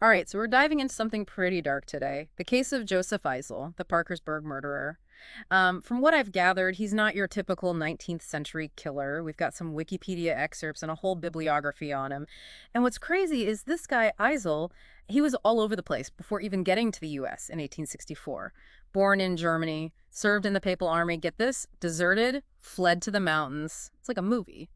All right, so we're diving into something pretty dark today. The case of Joseph Eisele, the Parkersburg murderer. From what I've gathered, he's not your typical 19th century killer. We've got some Wikipedia excerpts and a whole bibliography on him. And what's crazy is this guy, Eisele, he was all over the place before even getting to the U.S. in 1864. Born in Germany, served in the Papal Army, get this, deserted, fled to the mountains. It's like a movie.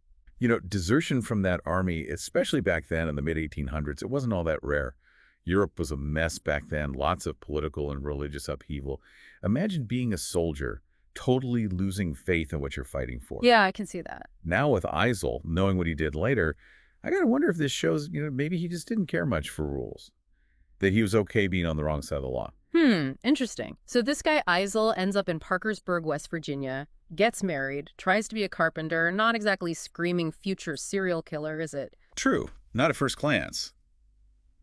Desertion from that army, especially back then in the mid-1800s, it wasn't all that rare. Europe was a mess back then, lots of political and religious upheaval. Imagine being a soldier, totally losing faith in what you're fighting for. Yeah, I can see that. Now with Eisel, knowing what he did later, I gotta wonder if this shows, maybe he just didn't care much for rules, that he was okay being on the wrong side of the law. Interesting. So this guy Eisele ends up in Parkersburg, West Virginia, gets married, tries to be a carpenter, not exactly screaming future serial killer, is it? True, not at first glance.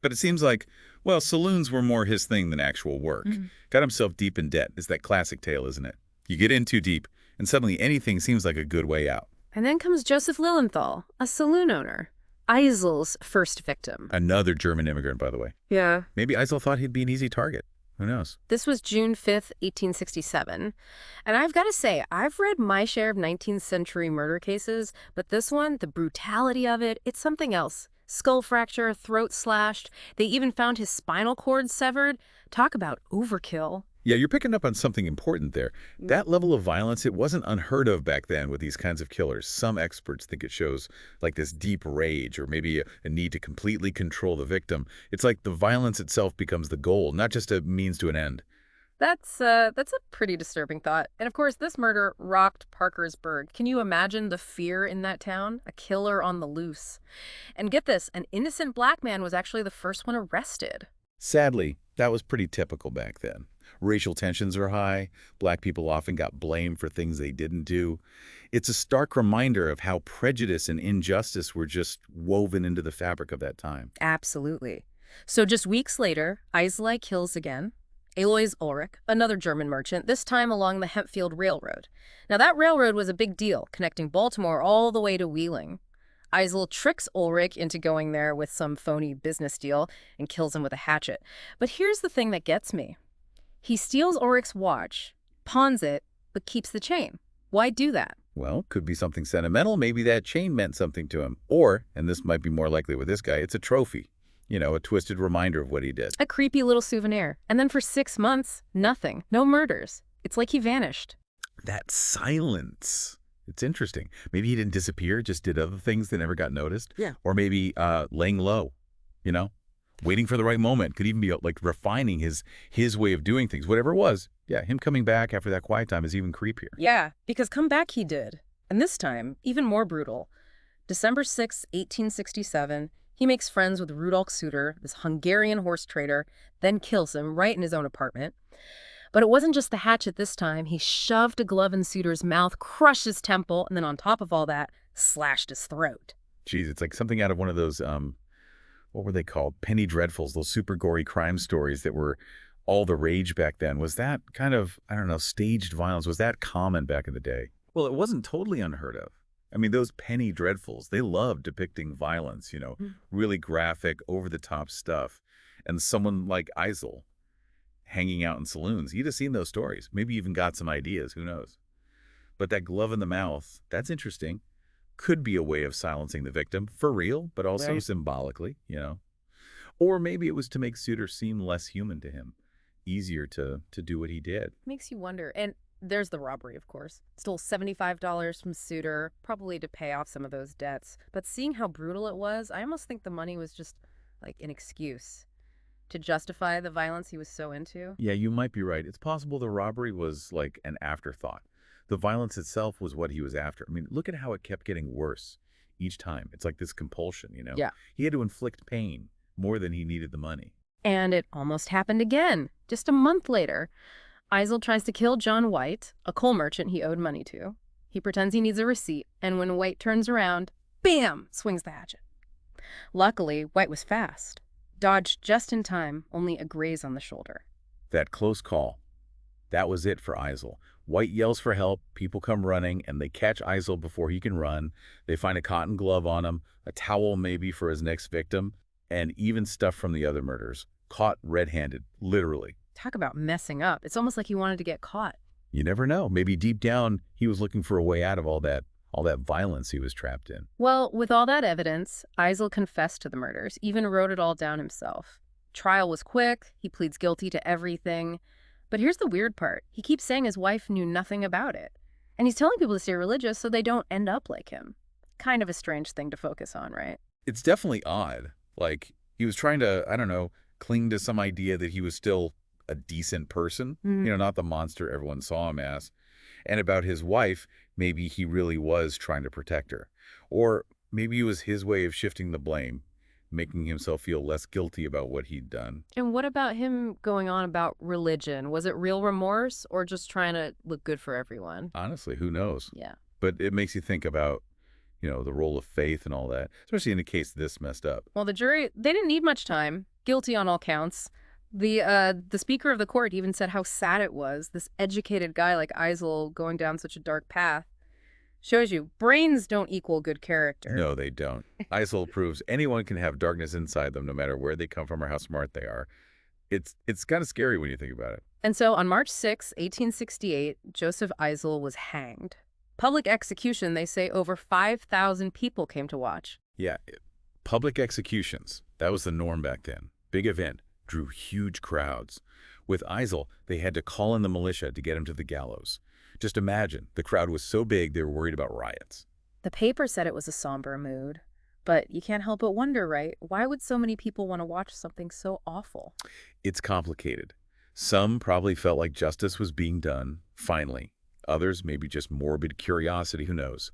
But it seems like, well, saloons were more his thing than actual work. Got himself deep in debt. It's that classic tale, isn't it? You get in too deep, and suddenly anything seems like a good way out. And then comes Joseph Lilienthal, a saloon owner. Eisele's first victim. Another German immigrant, by the way. Yeah. Maybe Eisel thought he'd be an easy target. Who knows? This was June 5th, 1867. And I've got to say, I've read my share of 19th century murder cases, but this one, the brutality of it, it's something else. Skull fracture, throat slashed. They even found his spinal cord severed. Talk about overkill. Yeah, you're picking up on something important there. That level of violence, it wasn't unheard of back then with these kinds of killers. Some experts think it shows like this deep rage or maybe a need to completely control the victim. It's like the violence itself becomes the goal, not just a means to an end. That's a pretty disturbing thought. And of course, this murder rocked Parkersburg. Can you imagine the fear in that town? A killer on the loose. And get this, an innocent black man was actually the first one arrested. Sadly, that was pretty typical back then. Racial tensions are high. Black people often got blamed for things they didn't do. It's a stark reminder of how prejudice and injustice were just woven into the fabric of that time. Absolutely. So just weeks later, Eisele kills again. Alois Ulrich, another German merchant, this time along the Hempfield Railroad. Now that railroad was a big deal, connecting Baltimore all the way to Wheeling. Eisele tricks Ulrich into going there with some phony business deal and kills him with a hatchet. But here's the thing that gets me. He steals Ulrich's watch, pawns it, but keeps the chain. Why do that? Well, could be something sentimental. Maybe that chain meant something to him. Or, and this might be more likely with this guy, it's a trophy. A twisted reminder of what he did. A creepy little souvenir. And then for 6 months, nothing. No murders. It's like he vanished. That silence. It's interesting. Maybe he didn't disappear, just did other things that never got noticed. Yeah. Or maybe laying low, waiting for the right moment. Could even be like refining his way of doing things. Whatever it was, yeah, him coming back after that quiet time is even creepier. Yeah, because come back he did. And this time, even more brutal. December 6, 1867, he makes friends with Rudolf Suter, this Hungarian horse trader, then kills him right in his own apartment. But it wasn't just the hatchet this time. He shoved a glove in Suter's mouth, crushed his temple, and then on top of all that, slashed his throat. Geez, it's like something out of one of those, what were they called? Penny Dreadfuls, those super gory crime stories that were all the rage back then. Was that kind of, I don't know, staged violence? Was that common back in the day? Well, it wasn't totally unheard of. I mean, those Penny Dreadfuls, they loved depicting violence, really graphic, over-the-top stuff. And someone like Eisele hanging out in saloons, he'd have seen those stories. Maybe even got some ideas, who knows? But that glove in the mouth, that's interesting. Could be a way of silencing the victim, for real, but also symbolically, Or maybe it was to make Suter seem less human to him, easier to do what he did. Makes you wonder. And there's the robbery, of course. Stole $75 from Suter, probably to pay off some of those debts. But seeing how brutal it was, I almost think the money was just like an excuse to justify the violence he was so into. Yeah, you might be right. It's possible the robbery was like an afterthought. The violence itself was what he was after. I mean, look at how it kept getting worse each time. It's like this compulsion, Yeah. He had to inflict pain more than he needed the money. And it almost happened again, just a month later. Eisele tries to kill John White, a coal merchant he owed money to. He pretends he needs a receipt, and when White turns around, bam, swings the hatchet. Luckily, White was fast. Dodged just in time, only a graze on the shoulder. That close call, that was it for Eisele. White yells for help, people come running, and they catch Eisele before he can run. They find a cotton glove on him, a towel maybe for his next victim, and even stuff from the other murders. Caught red-handed, literally. Talk about messing up. It's almost like he wanted to get caught. You never know. Maybe deep down, he was looking for a way out of all that violence he was trapped in. Well, with all that evidence, Eisele confessed to the murders, even wrote it all down himself. Trial was quick. He pleads guilty to everything. But here's the weird part. He keeps saying his wife knew nothing about it. And he's telling people to stay religious so they don't end up like him. Kind of a strange thing to focus on, right? It's definitely odd. Like, he was trying to, I don't know, cling to some idea that he was still a decent person, not the monster everyone saw him as. And about his wife, maybe he really was trying to protect her. Or maybe it was his way of shifting the blame, making himself feel less guilty about what he'd done. And what about him going on about religion? Was it real remorse or just trying to look good for everyone? Honestly, who knows? Yeah. But it makes you think about, the role of faith and all that, especially in a case this messed up. Well, the jury, they didn't need much time. Guilty on all counts. The speaker of the court even said how sad it was, this educated guy like Eisele going down such a dark path. Shows you, brains don't equal good character. No, they don't. Eisele proves anyone can have darkness inside them no matter where they come from or how smart they are. It's kind of scary when you think about it. And so on March 6, 1868, Joseph Eisele was hanged. Public execution, they say over 5,000 people came to watch. Yeah, public executions. That was the norm back then. Big event. Drew huge crowds. With Eisele, they had to call in the militia to get him to the gallows. Just imagine, the crowd was so big they were worried about riots. The paper said it was a somber mood. But you can't help but wonder, right? Why would so many people want to watch something so awful? It's complicated. Some probably felt like justice was being done, finally. Others, maybe just morbid curiosity, who knows.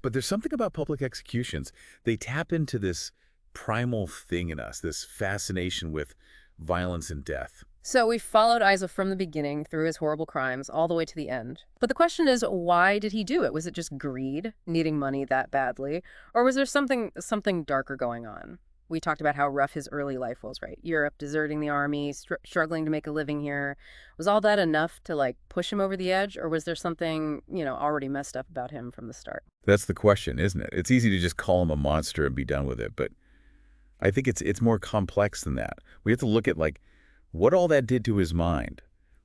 But there's something about public executions. They tap into this primal thing in us, this fascination with violence and death. So we followed Eisele from the beginning through his horrible crimes all the way to the end. But the question is, why did he do it? Was it just greed, needing money that badly? Or was there something darker going on? We talked about how rough his early life was, right? Europe, deserting the army, struggling to make a living here. Was all that enough to, push him over the edge? Or was there something, already messed up about him from the start? That's the question, isn't it? It's easy to just call him a monster and be done with it, but I think it's more complex than that. We have to look at, what all that did to his mind.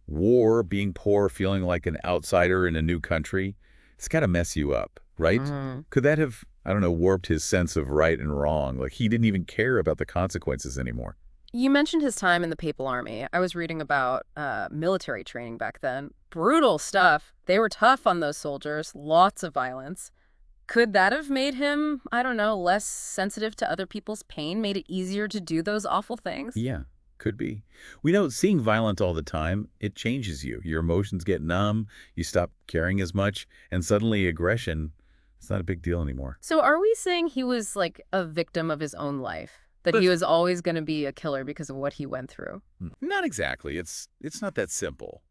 War, being poor, feeling like an outsider in a new country, it's got to mess you up, right? Could that have, I don't know, warped his sense of right and wrong? Like, he didn't even care about the consequences anymore. You mentioned his time in the Papal Army. I was reading about military training back then. Brutal stuff. They were tough on those soldiers, lots of violence. Could that have made him, I don't know, less sensitive to other people's pain, made it easier to do those awful things? Yeah, could be. We know seeing violence all the time, it changes you. Your emotions get numb, you stop caring as much, and suddenly aggression, it's not a big deal anymore. So are we saying he was like a victim of his own life? That he was always going to be a killer because of what he went through? Not exactly. It's not that simple.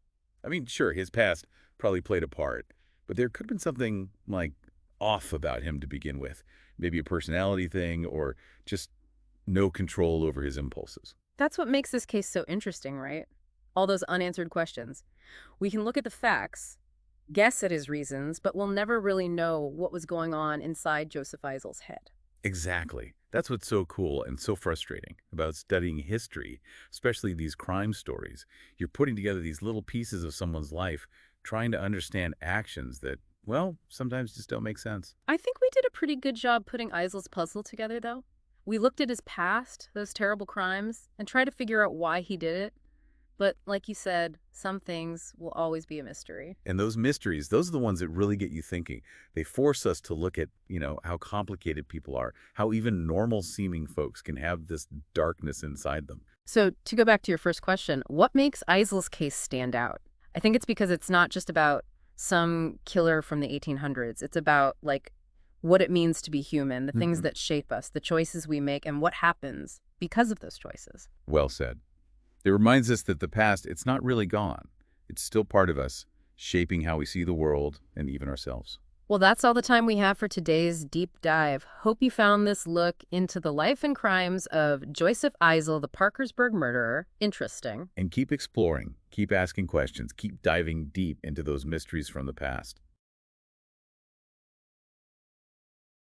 I mean, sure, his past probably played a part, but there could have been something, off about him to begin with. Maybe a personality thing or just no control over his impulses. That's what makes this case so interesting, right? All those unanswered questions. We can look at the facts, guess at his reasons, but we'll never really know what was going on inside Joseph Eisele's head. Exactly. That's what's so cool and so frustrating about studying history, especially these crime stories. You're putting together these little pieces of someone's life, trying to understand actions that, well, sometimes just don't make sense. I think we did a pretty good job putting Eisele's puzzle together, though. We looked at his past, those terrible crimes, and tried to figure out why he did it. But like you said, some things will always be a mystery. And those mysteries, those are the ones that really get you thinking. They force us to look at, how complicated people are, how even normal-seeming folks can have this darkness inside them. So to go back to your first question, what makes Eisele's case stand out? I think it's because it's not just about some killer from the 1800s. It's about, what it means to be human, the things that shape us, the choices we make, and what happens because of those choices. Well said. It reminds us that the past, it's not really gone. It's still part of us, shaping how we see the world and even ourselves. Well, that's all the time we have for today's deep dive. Hope you found this look into the life and crimes of Joseph Eisele, the Parkersburg murderer, interesting. And keep exploring, keep asking questions, keep diving deep into those mysteries from the past.